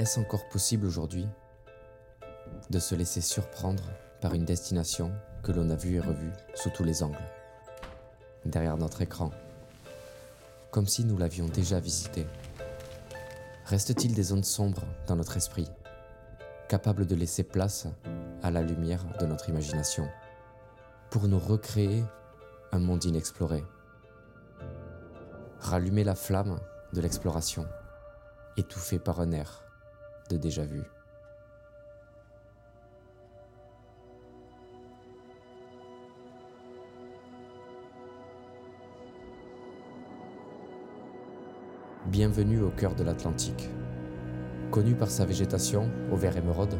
Est-ce encore possible aujourd'hui de se laisser surprendre par une destination que l'on a vue et revue sous tous les angles, derrière notre écran, comme si nous l'avions déjà visitée? Reste-t-il des zones sombres dans notre esprit, capables de laisser place à la lumière de notre imagination, pour nous recréer un monde inexploré? Rallumer la flamme de l'exploration, étouffée par un air de déjà-vu. Bienvenue au cœur de l'Atlantique. Connue par sa végétation au vert émeraude,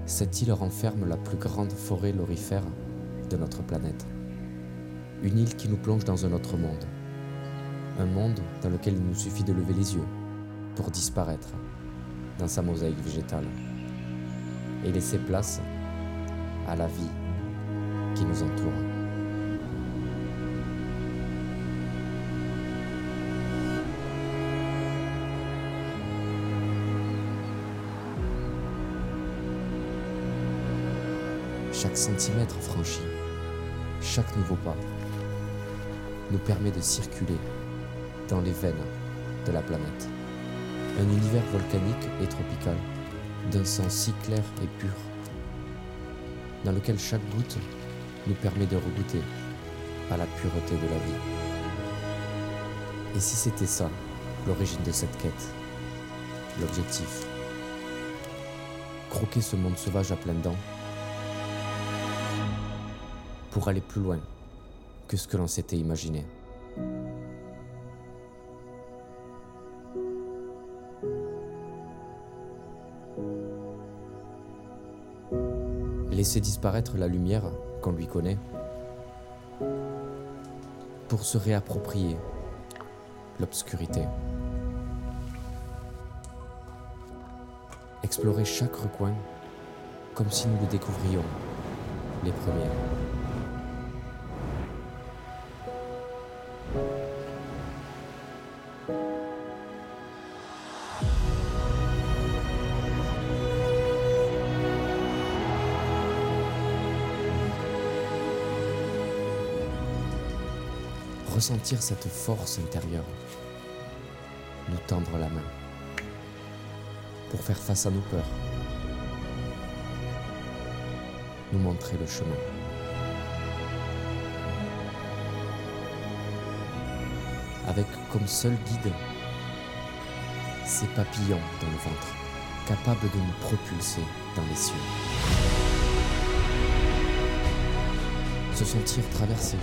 cette île renferme la plus grande forêt lorifère de notre planète. Une île qui nous plonge dans un autre monde. Un monde dans lequel il nous suffit de lever les yeux pour disparaître dans sa mosaïque végétale et laisser place à la vie qui nous entoure. Chaque centimètre franchi, chaque nouveau pas, nous permet de circuler dans les veines de la planète. Un univers volcanique et tropical, d'un sang si clair et pur, dans lequel chaque goutte nous permet de regoûter à la pureté de la vie. Et si c'était ça, l'origine de cette quête, l'objectif? Croquer ce monde sauvage à pleines dents, pour aller plus loin que ce que l'on s'était imaginé. Laisser disparaître la lumière qu'on lui connaît pour se réapproprier l'obscurité. Explorer chaque recoin comme si nous le découvrions les premiers. Ressentir cette force intérieure, nous tendre la main pour faire face à nos peurs, nous montrer le chemin. Avec comme seul guide ces papillons dans le ventre, capables de nous propulser dans les cieux. Se sentir traversé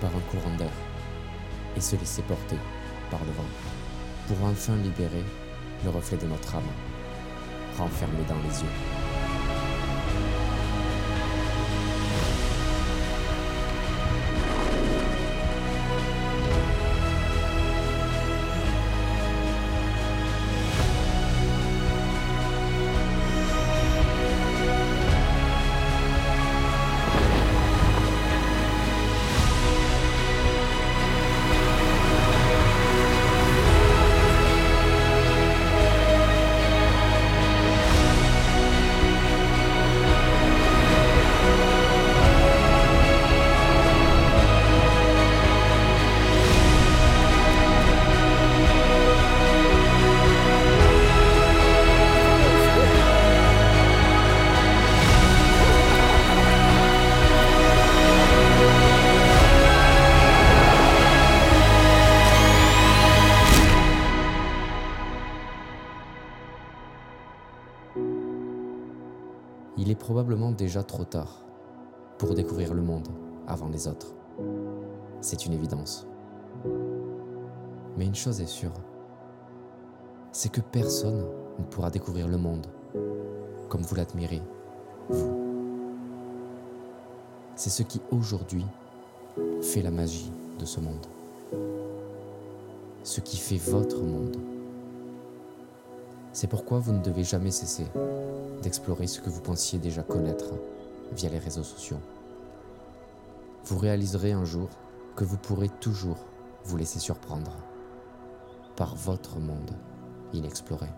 par un courant d'air et se laisser porter par le vent pour enfin libérer le reflet de notre âme, renfermé dans les yeux. Il est probablement déjà trop tard pour découvrir le monde avant les autres. C'est une évidence. Mais une chose est sûre, c'est que personne ne pourra découvrir le monde comme vous l'admirez, vous. C'est ce qui aujourd'hui fait la magie de ce monde. Ce qui fait votre monde. C'est pourquoi vous ne devez jamais cesser d'explorer ce que vous pensiez déjà connaître via les réseaux sociaux. Vous réaliserez un jour que vous pourrez toujours vous laisser surprendre par votre monde inexploré.